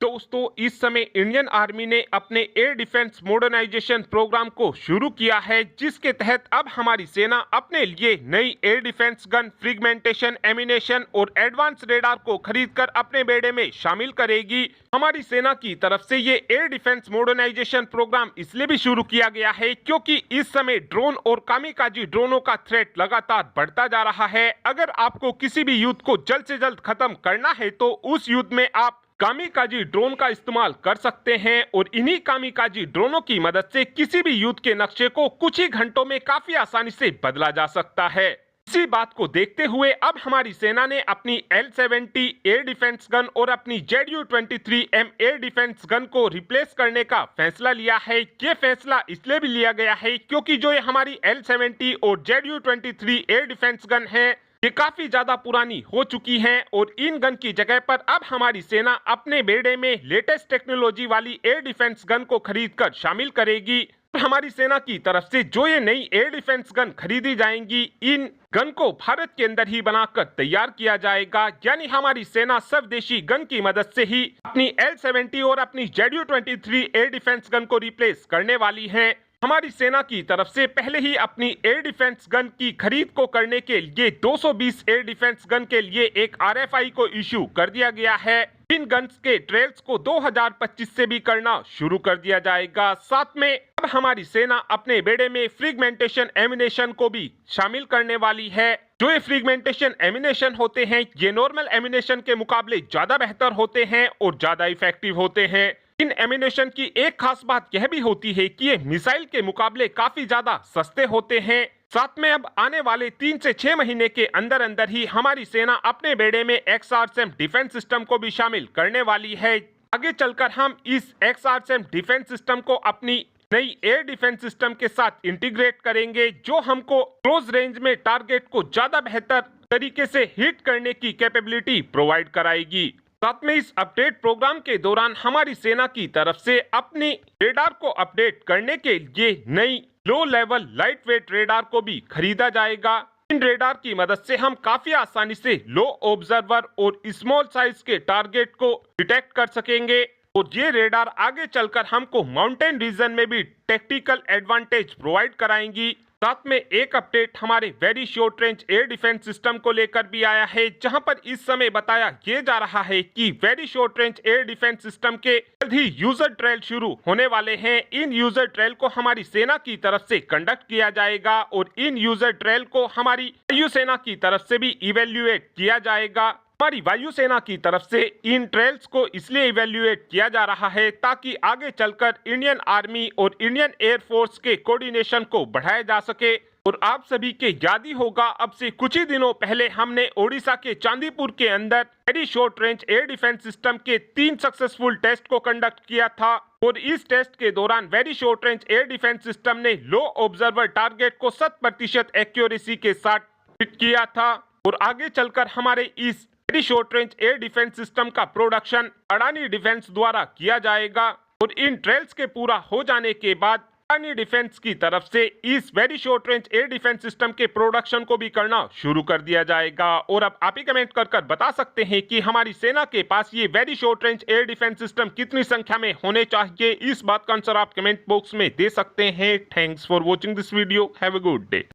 दोस्तों, इस समय इंडियन आर्मी ने अपने एयर डिफेंस मॉडर्नाइजेशन प्रोग्राम को शुरू किया है, जिसके तहत अब हमारी सेना अपने लिए नई air defence gun, fragmentation, ammunition और एडवांस रेडार को खरीदकर अपने बेड़े में शामिल करेगी। हमारी सेना की तरफ से ये एयर डिफेंस मॉडर्नाइजेशन प्रोग्राम इसलिए भी शुरू किया गया है क्योंकि इस समय ड्रोन और कामिकाजी ड्रोनों का थ्रेट लगातार बढ़ता जा रहा है। अगर आपको किसी भी युद्ध को जल्द से जल्द खत्म करना है तो उस युद्ध में आप कामिकाजी ड्रोन का इस्तेमाल कर सकते हैं और इन्हीं कामिकाजी ड्रोनों की मदद से किसी भी युद्ध के नक्शे को कुछ ही घंटों में काफी आसानी से बदला जा सकता है। इसी बात को देखते हुए अब हमारी सेना ने अपनी L-70 एयर डिफेंस गन और अपनी ZU-23M एयर डिफेंस गन को रिप्लेस करने का फैसला लिया है। ये फैसला इसलिए भी लिया गया है क्योंकि जो ये हमारी L-70 और ZU-23 एयर डिफेंस गन है, ये काफी ज्यादा पुरानी हो चुकी हैं और इन गन की जगह पर अब हमारी सेना अपने बेड़े में लेटेस्ट टेक्नोलॉजी वाली एयर डिफेंस गन को खरीदकर शामिल करेगी। और हमारी सेना की तरफ से जो ये नई एयर डिफेंस गन खरीदी जाएंगी, इन गन को भारत के अंदर ही बनाकर तैयार किया जाएगा, यानी हमारी सेना स्वदेशी गन की मदद से ही अपनी L-70 और अपनी ZU-23 एयर डिफेंस गन को रिप्लेस करने वाली है। हमारी सेना की तरफ से पहले ही अपनी एयर डिफेंस गन की खरीद को करने के लिए 220 एयर डिफेंस गन के लिए एक RFI को इश्यू कर दिया गया है। इन गन्स के ट्रायल्स को 2025 से भी करना शुरू कर दिया जाएगा। साथ में अब हमारी सेना अपने बेड़े में फ्रेगमेंटेशन एमिनेशन को भी शामिल करने वाली है। जो ये फ्रेगमेंटेशन एमिनेशन होते हैं, ये नॉर्मल एमिनेशन के मुकाबले ज्यादा बेहतर होते हैं और ज्यादा इफेक्टिव होते हैं। इन एमिनेशन की एक खास बात यह भी होती है कि ये मिसाइल के मुकाबले काफी ज्यादा सस्ते होते हैं। साथ में अब आने वाले 3 से 6 महीने के अंदर अंदर ही हमारी सेना अपने बेड़े में XRSAM डिफेंस सिस्टम को भी शामिल करने वाली है। आगे चलकर हम इस XRSAM डिफेंस सिस्टम को अपनी नई एयर डिफेंस सिस्टम के साथ इंटीग्रेट करेंगे, जो हमको क्लोज रेंज में टारगेट को ज्यादा बेहतर तरीके से हिट करने की कैपेबिलिटी प्रोवाइड कराएगी। साथ में इस अपडेट प्रोग्राम के दौरान हमारी सेना की तरफ से अपनी रेडार को अपडेट करने के लिए नई low level light weight radar को भी खरीदा जाएगा। इन रेडार की मदद से हम काफी आसानी से लो ऑब्जर्वर और स्मॉल साइज के टारगेट को डिटेक्ट कर सकेंगे और ये रेडार आगे चलकर हमको माउंटेन रीजन में भी टैक्टिकल एडवांटेज प्रोवाइड कराएंगी। साथ में एक अपडेट हमारे very short range air defence system को लेकर भी आया है, जहां पर इस समय बताया ये जा रहा है कि very short range air defence system के जल्द ही यूजर ट्रायल शुरू होने वाले हैं। इन यूजर ट्रायल को हमारी सेना की तरफ से कंडक्ट किया जाएगा और इन यूजर ट्रायल को हमारी वायुसेना की तरफ से भी इवेल्युएट किया जाएगा। हमारी वायुसेना की तरफ से इन ट्रायल्स को इसलिए इवेल्युएट किया जा रहा है ताकि आगे चलकर इंडियन आर्मी और इंडियन एयरफोर्स के कोऑर्डिनेशन को बढ़ाया जा सके। और आप सभी के याद ही होगा, अब से कुछ ही दिनों पहले हमने ओडिशा के चांदीपुर के अंदर very short range air defence system के 3 सक्सेसफुल टेस्ट को कंडक्ट किया था और इस टेस्ट के दौरान very short range air defence system ने लो ऑब्जर्वर टारगेट को 100% एक्यूरेसी के साथ हिट किया था। और आगे चलकर हमारे इस very short range air defence system का प्रोडक्शन अडानी डिफेंस द्वारा किया जाएगा और इन ट्रायल्स के पूरा हो जाने के बाद अडानी डिफेंस की तरफ से इस very short range air defence system के प्रोडक्शन को भी करना शुरू कर दिया जाएगा। और अब आप ही कमेंट कर बता सकते हैं कि हमारी सेना के पास ये very short range air defence system कितनी संख्या में होने चाहिए। इस बात का आंसर आप कमेंट बॉक्स में दे सकते हैं। Thanks for watching this video. Have a good day.